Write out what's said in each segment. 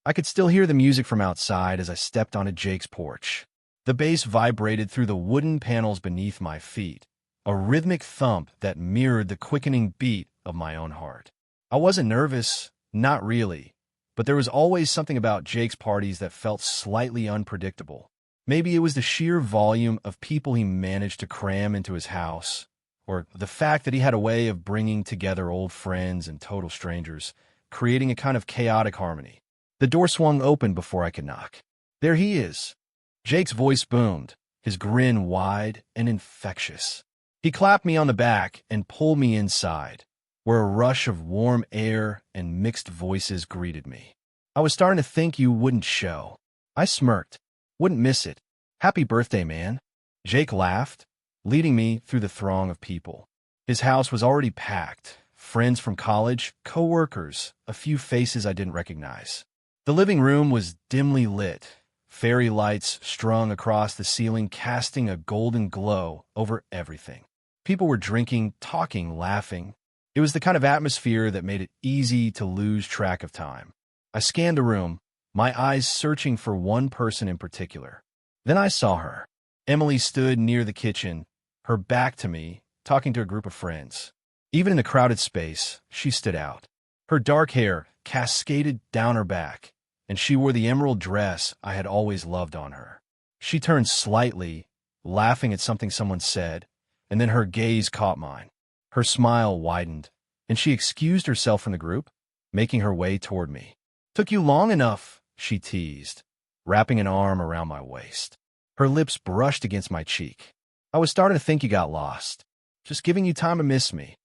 I could still hear the music from outside as I stepped onto Jake's porch. The bass vibrated through the wooden panels beneath my feet, a rhythmic thump that mirrored the quickening beat of my own heart. I wasn't nervous, not really, but there was always something about Jake's parties that felt slightly unpredictable. Maybe it was the sheer volume of people he managed to cram into his house, or the fact that he had a way of bringing together old friends and total strangers, creating a kind of chaotic harmony. The door swung open before I could knock. There he is. Jake's voice boomed, his grin wide and infectious. He clapped me on the back and pulled me inside, where a rush of warm air and mixed voices greeted me. I was starting to think you wouldn't show. I smirked. Wouldn't miss it. Happy birthday, man. Jake laughed, leading me through the throng of people. His house was already packed. Friends from college, co-workers, a few faces I didn't recognize. The living room was dimly lit, fairy lights strung across the ceiling casting a golden glow over everything. People were drinking, talking, laughing. It was the kind of atmosphere that made it easy to lose track of time. I scanned the room, my eyes searching for one person in particular. Then I saw her. Emily stood near the kitchen, her back to me, talking to a group of friends. Even in the crowded space, she stood out. Her dark hair cascaded down her back, and she wore the emerald dress I had always loved on her. She turned slightly, laughing at something someone said, and then her gaze caught mine. Her smile widened, and she excused herself from the group, making her way toward me. "Took you long enough," she teased, wrapping an arm around my waist. Her lips brushed against my cheek. "I was starting to think you got lost. Just giving you time to miss me,"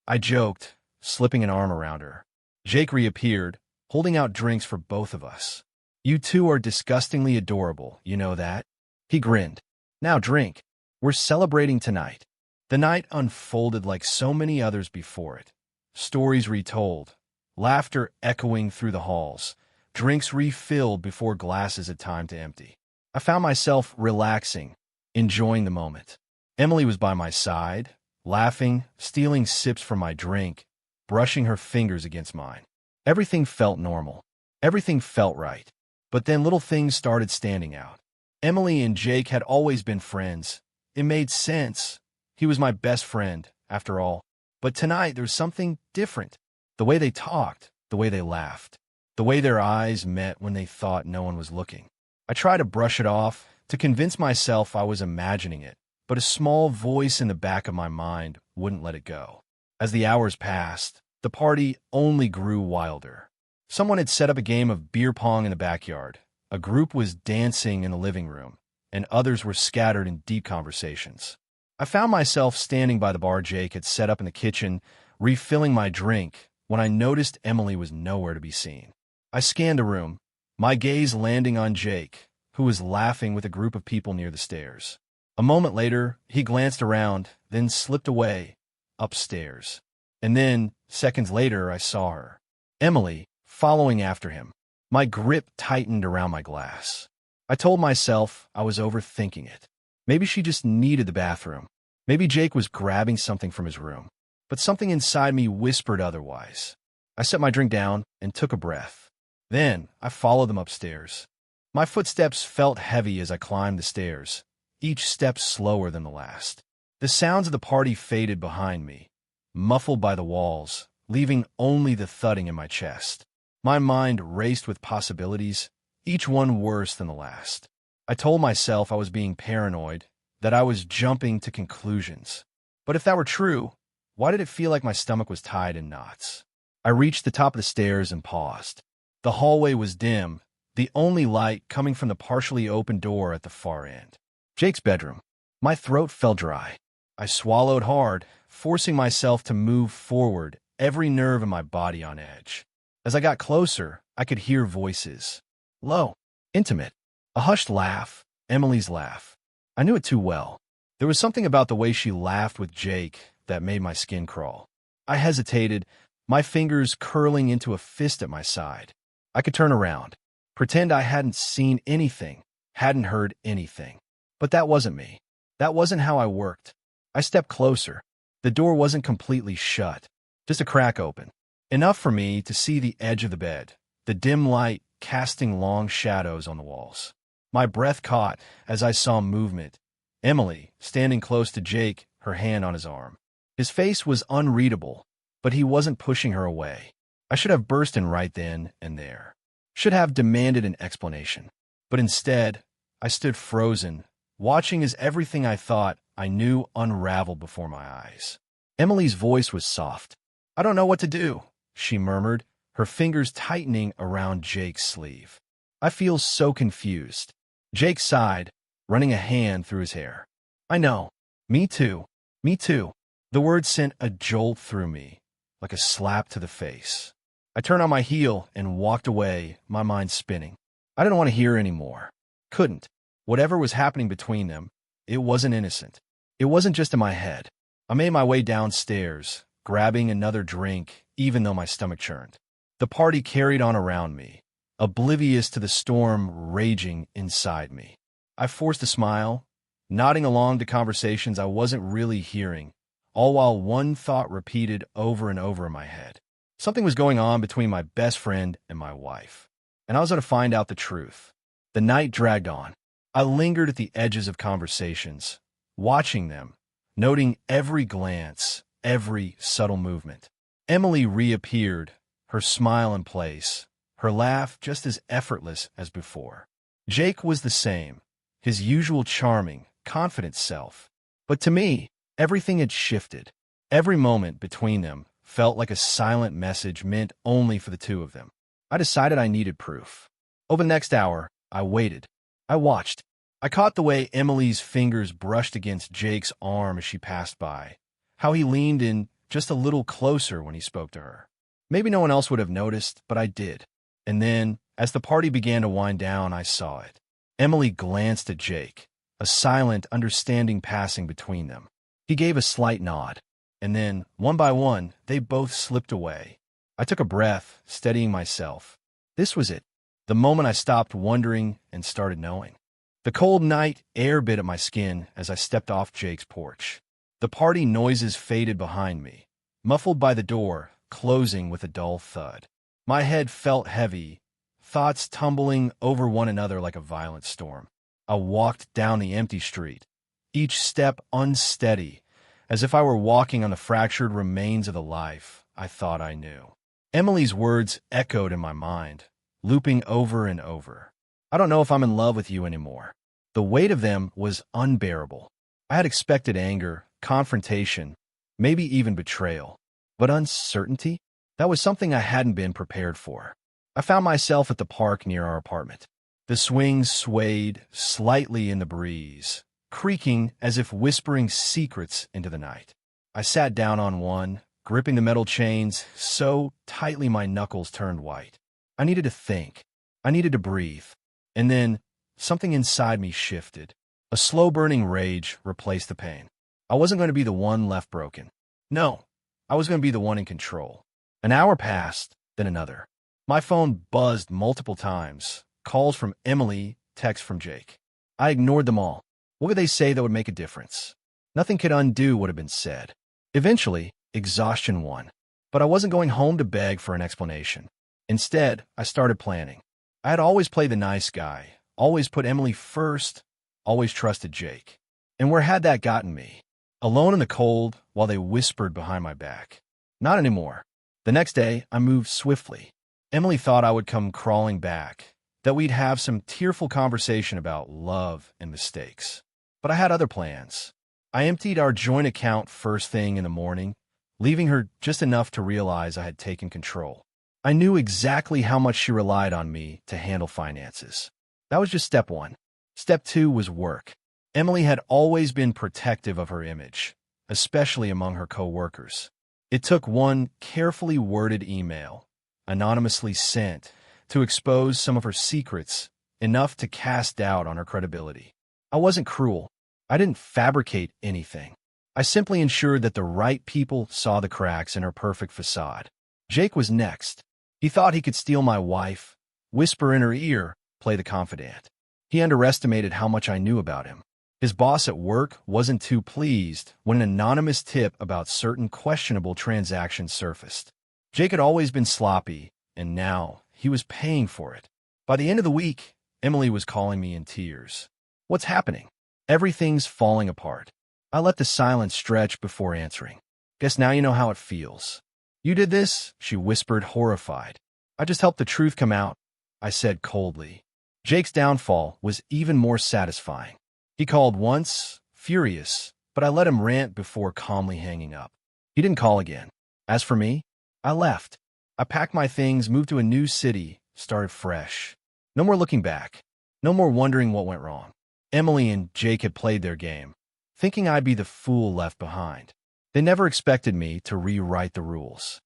I joked, slipping an arm around her. Jake reappeared, holding out drinks for both of us. "You two are disgustingly adorable, you know that?" He grinned. "Now drink. We're celebrating tonight." The night unfolded like so many others before it. Stories retold, laughter echoing through the halls, drinks refilled before glasses had time to empty. I found myself relaxing, enjoying the moment. Emily was by my side, laughing, stealing sips from my drink, brushing her fingers against mine. Everything felt normal. Everything felt right. But then little things started standing out. Emily and Jake had always been friends. It made sense. He was my best friend, after all. But tonight there was something different. The way they talked, the way they laughed, the way their eyes met when they thought no one was looking. I tried to brush it off, to convince myself I was imagining it, but a small voice in the back of my mind wouldn't let it go. As the hours passed, the party only grew wilder. Someone had set up a game of beer pong in the backyard. A group was dancing in the living room, and others were scattered in deep conversations. I found myself standing by the bar Jake had set up in the kitchen, refilling my drink, when I noticed Emily was nowhere to be seen. I scanned the room, my gaze landing on Jake, who was laughing with a group of people near the stairs. A moment later, he glanced around, then slipped away, upstairs. And then, seconds later, I saw her. Emily, following after him. My grip tightened around my glass. I told myself I was overthinking it. Maybe she just needed the bathroom. Maybe Jake was grabbing something from his room. But something inside me whispered otherwise. I set my drink down and took a breath. Then, I followed them upstairs. My footsteps felt heavy as I climbed the stairs, each step slower than the last. The sounds of the party faded behind me, muffled by the walls, leaving only the thudding in my chest. My mind raced with possibilities, each one worse than the last. I told myself I was being paranoid, that I was jumping to conclusions. But if that were true, why did it feel like my stomach was tied in knots? I reached the top of the stairs and paused. The hallway was dim, the only light coming from the partially open door at the far end. Jake's bedroom. My throat felt dry. I swallowed hard, forcing myself to move forward, every nerve in my body on edge. As I got closer, I could hear voices. Low, intimate. A hushed laugh, Emily's laugh. I knew it too well. There was something about the way she laughed with Jake that made my skin crawl. I hesitated, my fingers curling into a fist at my side. I could turn around, pretend I hadn't seen anything, hadn't heard anything. But that wasn't me. That wasn't how I worked. I stepped closer. The door wasn't completely shut, just a crack open. Enough for me to see the edge of the bed, the dim light casting long shadows on the walls. My breath caught as I saw movement. Emily, standing close to Jake, her hand on his arm. His face was unreadable, but he wasn't pushing her away. I should have burst in right then and there. Should have demanded an explanation. But instead, I stood frozen, watching as everything I thought I knew unraveled before my eyes. Emily's voice was soft. "I don't know what to do," she murmured, her fingers tightening around Jake's sleeve. "I feel so confused." Jake sighed, running a hand through his hair. "I know. Me too. Me too." The words sent a jolt through me, like a slap to the face. I turned on my heel and walked away, my mind spinning. I didn't want to hear anymore. Couldn't. Whatever was happening between them, it wasn't innocent. It wasn't just in my head. I made my way downstairs, grabbing another drink, even though my stomach churned. The party carried on around me, oblivious to the storm raging inside me. I forced a smile, nodding along to conversations I wasn't really hearing, all while one thought repeated over and over in my head. Something was going on between my best friend and my wife, and I was going to find out the truth. The night dragged on. I lingered at the edges of conversations, watching them, noting every glance, every subtle movement. Emily reappeared, her smile in place, her laugh just as effortless as before. Jake was the same, his usual charming, confident self. But to me, everything had shifted. Every moment between them felt like a silent message meant only for the two of them. I decided I needed proof. Over the next hour, I waited. I watched. I caught the way Emily's fingers brushed against Jake's arm as she passed by, how he leaned in just a little closer when he spoke to her. Maybe no one else would have noticed, but I did. And then, as the party began to wind down, I saw it. Emily glanced at Jake, a silent, understanding passing between them. He gave a slight nod. And then, one by one, they both slipped away. I took a breath, steadying myself. This was it, the moment I stopped wondering and started knowing. The cold night air bit at my skin as I stepped off Jake's porch. The party noises faded behind me, muffled by the door, closing with a dull thud. My head felt heavy, thoughts tumbling over one another like a violent storm. I walked down the empty street, each step unsteady, as if I were walking on the fractured remains of the life I thought I knew. Emily's words echoed in my mind, looping over and over. "I don't know if I'm in love with you anymore." The weight of them was unbearable. I had expected anger, confrontation, maybe even betrayal. But uncertainty? That was something I hadn't been prepared for. I found myself at the park near our apartment. The swings swayed slightly in the breeze, creaking as if whispering secrets into the night. I sat down on one, gripping the metal chains so tightly my knuckles turned white. I needed to think. I needed to breathe. And then, something inside me shifted. A slow-burning rage replaced the pain. I wasn't going to be the one left broken. No, I was going to be the one in control. An hour passed, then another. My phone buzzed multiple times. Calls from Emily, texts from Jake. I ignored them all. What would they say that would make a difference? Nothing could undo what had been said. Eventually, exhaustion won. But I wasn't going home to beg for an explanation. Instead, I started planning. I had always played the nice guy, always put Emily first, always trusted Jake. And where had that gotten me? Alone in the cold while they whispered behind my back. Not anymore. The next day, I moved swiftly. Emily thought I would come crawling back, that we'd have some tearful conversation about love and mistakes. But I had other plans. I emptied our joint account first thing in the morning, leaving her just enough to realize I had taken control. I knew exactly how much she relied on me to handle finances. That was just step one. Step two was work. Emily had always been protective of her image, especially among her co-workers. It took one carefully worded email, anonymously sent, to expose some of her secrets, enough to cast doubt on her credibility. I wasn't cruel. I didn't fabricate anything. I simply ensured that the right people saw the cracks in her perfect facade. Jake was next. He thought he could steal my wife, whisper in her ear, play the confidant. He underestimated how much I knew about him. His boss at work wasn't too pleased when an anonymous tip about certain questionable transactions surfaced. Jake had always been sloppy, and now he was paying for it. By the end of the week, Emily was calling me in tears. What's happening? Everything's falling apart. I let the silence stretch before answering. Guess now you know how it feels. You did this? She whispered, horrified. I just helped the truth come out, I said coldly. Jake's downfall was even more satisfying. He called once, furious, but I let him rant before calmly hanging up. He didn't call again. As for me, I left. I packed my things, moved to a new city, started fresh. No more looking back. No more wondering what went wrong. Emily and Jake had played their game, thinking I'd be the fool left behind. They never expected me to rewrite the rules.